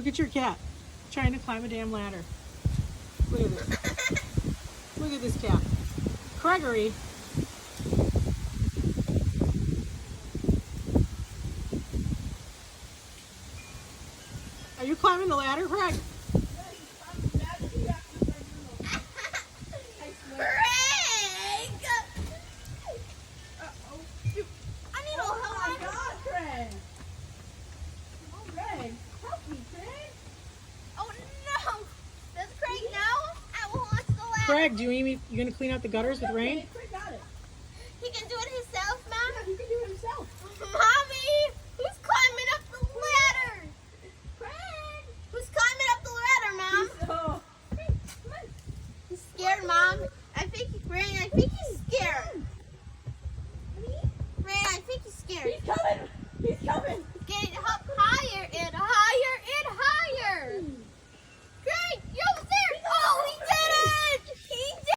Look at your cat trying to climb a damn ladder. Look at this. Look at this cat. Gregory. Are you climbing the ladder, Craig? Craig, do you mean you're gonna clean out the gutters with rain?